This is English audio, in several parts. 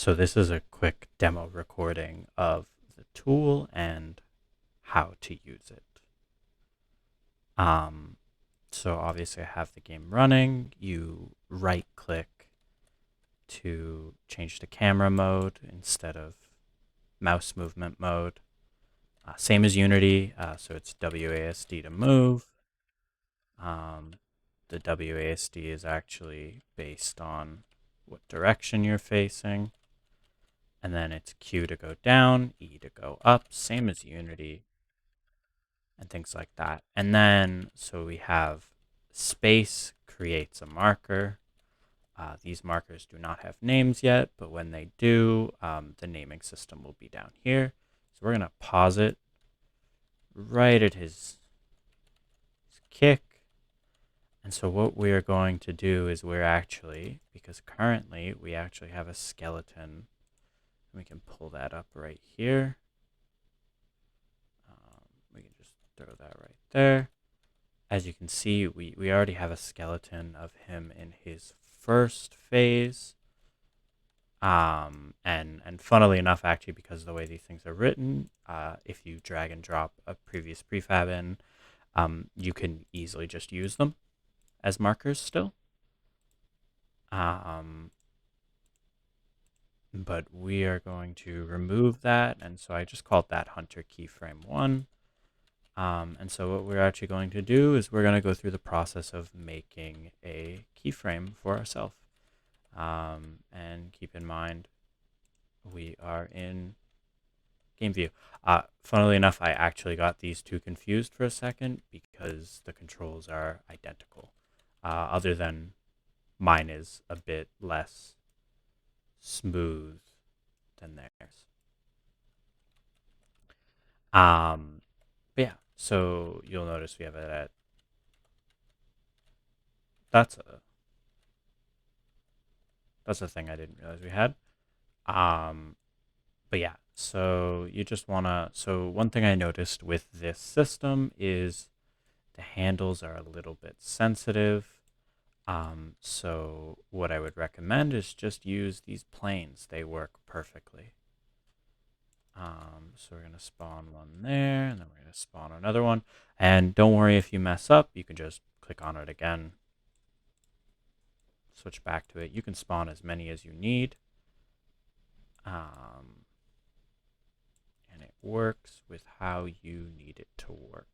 So this is a quick demo recording of the tool and how to use it. Um, so obviously I have the game running. You right click to change to camera mode instead of mouse movement mode. Same as Unity, so it's WASD to move. The WASD is actually based on what direction you're facing. And then it's Q to go down, E to go up, same as Unity, and things like that. And then, so we have space creates a marker. These markers do not have names yet, but when they do, the naming system will be down here. So we're going to pause it right at his kick. And so what we're going to do is because currently we actually have a skeleton. We can pull that up right here. We can just throw that right there. As you can see, we already have a skeleton of him in his first phase. And funnily enough, actually, because of the way these things are written, if you drag and drop a previous prefab in, you can easily just use them as markers still. But we are going to remove that, and so I just called that Hunter keyframe 1. And so what we're actually going to do is we're going to go through the process of making a keyframe for ourselves. And keep in mind, we are in game view. Funnily enough, I actually got these two confused for a second because the controls are identical. Other than mine is a bit less smooth than theirs. But yeah, so you'll notice we have it at that's a thing I didn't realize we had. But yeah, so you just wanna. So one thing I noticed with this system is the handles are a little bit sensitive. So what I would recommend is just use these planes. They work perfectly. So we're gonna spawn one there, and then we're gonna spawn another one. And don't worry if you mess up, you can just click on it again, switch back to it. You can spawn as many as you need. And it works with how you need it to work.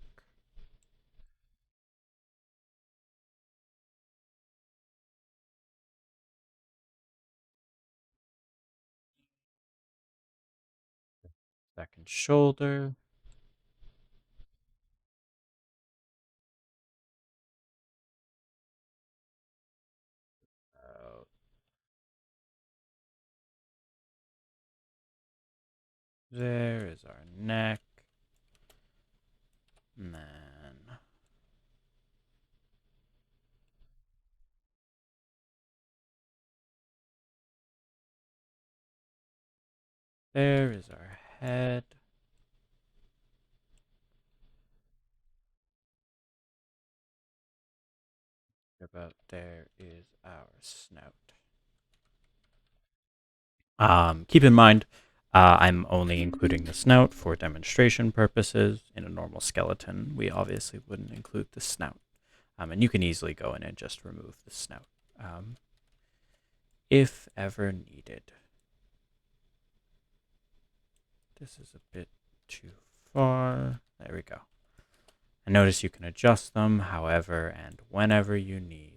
Second shoulder. Uh, there is our neck. And then there is our head. About there is our snout. Keep in mind, I'm only including the snout for demonstration purposes. In a normal skeleton, we obviously wouldn't include the snout. And you can easily go in and just remove the snout if ever needed. This is a bit too far. There we go. And notice you can adjust them however and whenever you need.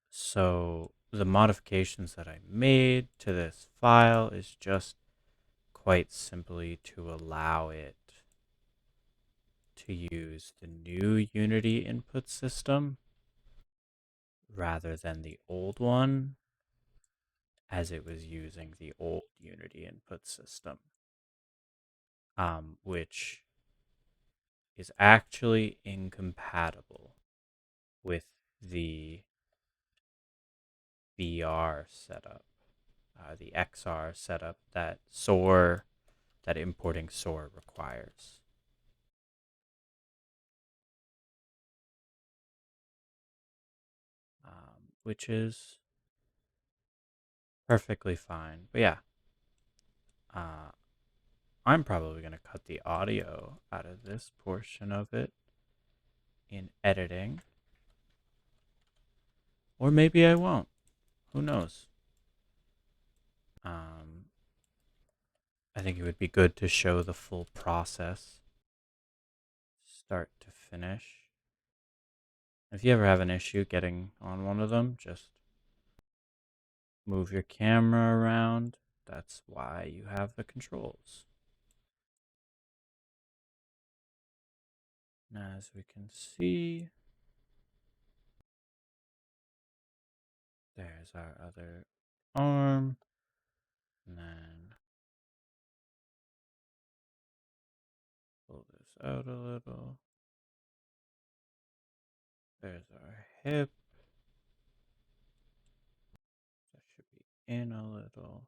So the modifications that I made to this file is just quite simply to allow it to use the new Unity input system rather than the old one, as it was using the old Unity input system, which is actually incompatible with the VR setup, the XR setup that SOAR, that importing SOAR requires. which is perfectly fine. But yeah, uh, I'm probably going to cut the audio out of this portion of it in editing. Or maybe I won't. Who knows? Um, I think it would be good to show the full process, start to finish. If you ever have an issue getting on one of them, just move your camera around. That's why you have the controls. As we can see, there's our other arm. And then pull this out a little. There's our hip. That should be in a little.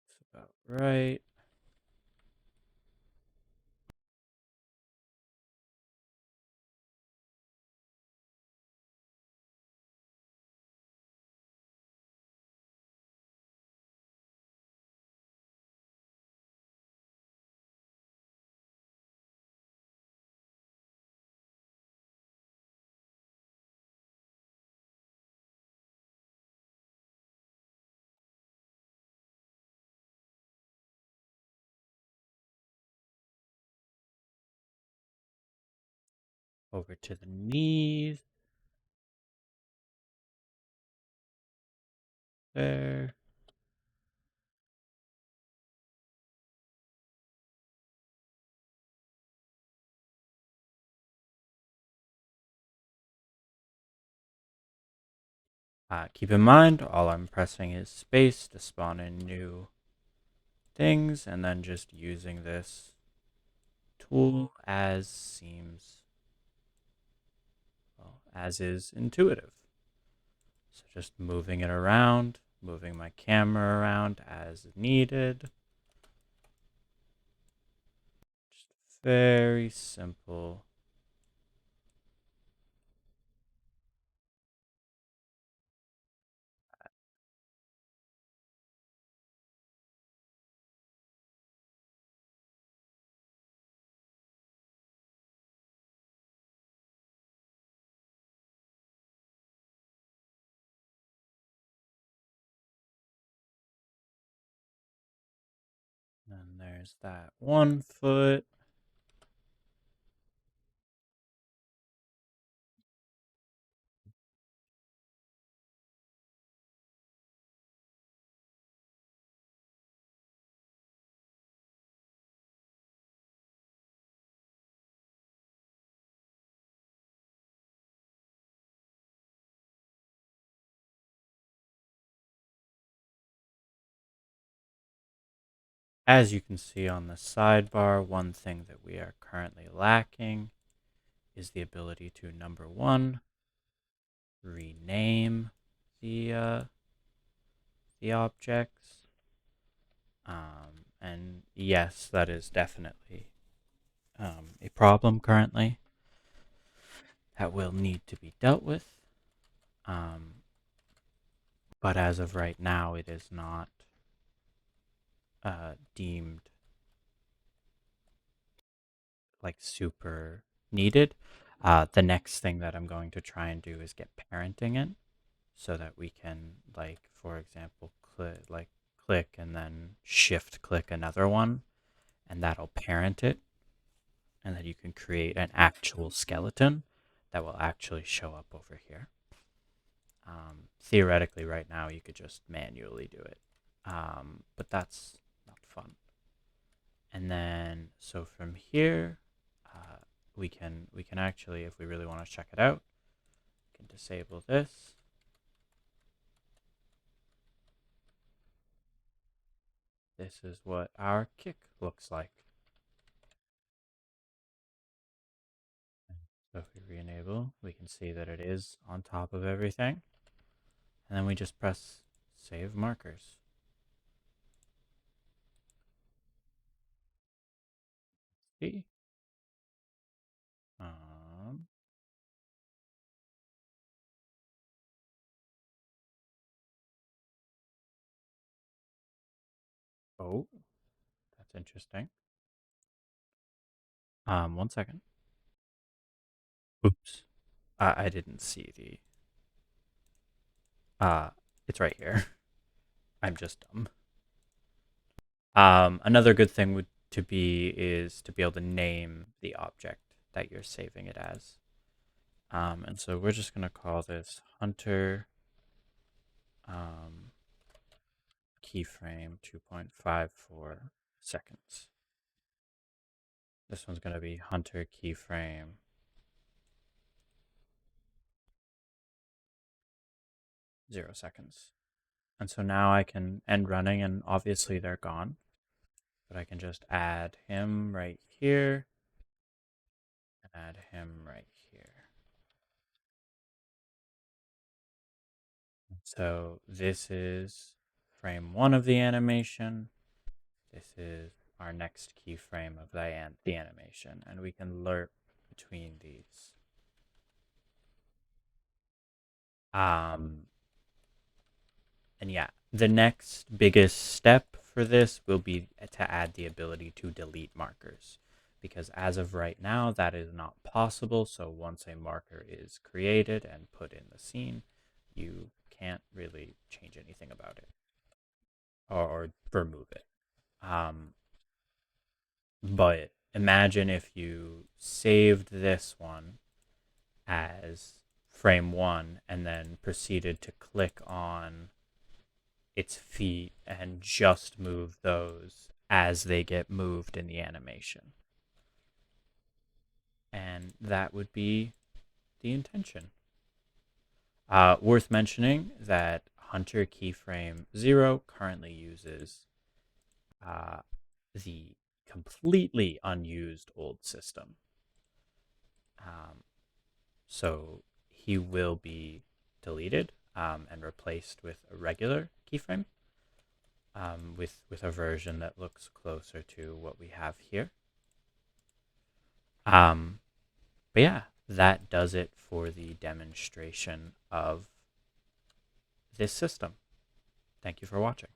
It's about right. Over to the knees. There. Keep in mind, all I'm pressing is space to spawn in new things, and then just using this tool as seems, well, as is intuitive. So just moving it around, moving my camera around as needed. Just very simple. And there's that 1 foot. As you can see on the sidebar, one thing that we are currently lacking is the ability to, number one, rename the objects. And yes, that is definitely a problem currently that will need to be dealt with. But as of right now, it is not deemed like super needed. The next thing that I'm going to try and do is get parenting in, so that we can, like, for example, click and then shift click another one, and that'll parent it, and then you can create an actual skeleton that will actually show up over here. Theoretically, right now, you could just manually do it, but that's not fun. And then, so from here, we can actually, if we really want to check it out, we can disable this. This is what our kick looks like. So if we re-enable, we can see that it is on top of everything. And then we just press Save Markers. See? Oh, that's interesting. 1 second. Oops. I didn't see the it's right here. I'm just dumb. Another good thing would to be is to be able to name the object that you're saving it as. And so we're just gonna call this Hunter keyframe 2.54 seconds. This one's gonna be Hunter keyframe 0 seconds. And so now I can end running, and obviously they're gone. But I can just add him right here, and add him right here. So this is frame 1 of the animation. This is our next keyframe of the animation, and we can lerp between these. And yeah, the next biggest step for this will be to add the ability to delete markers, because as of right now, that is not possible. So once a marker is created and put in the scene, you can't really change anything about it or remove it. But imagine if you saved this one as frame 1 and then proceeded to click on its feet and just move those as they get moved in the animation. And that would be the intention. Worth mentioning that Hunter keyframe 0 currently uses the completely unused old system. So he will be deleted and replaced with a regular keyframe with a version that looks closer to what we have here. But yeah, that does it for the demonstration of this system. Thank you for watching.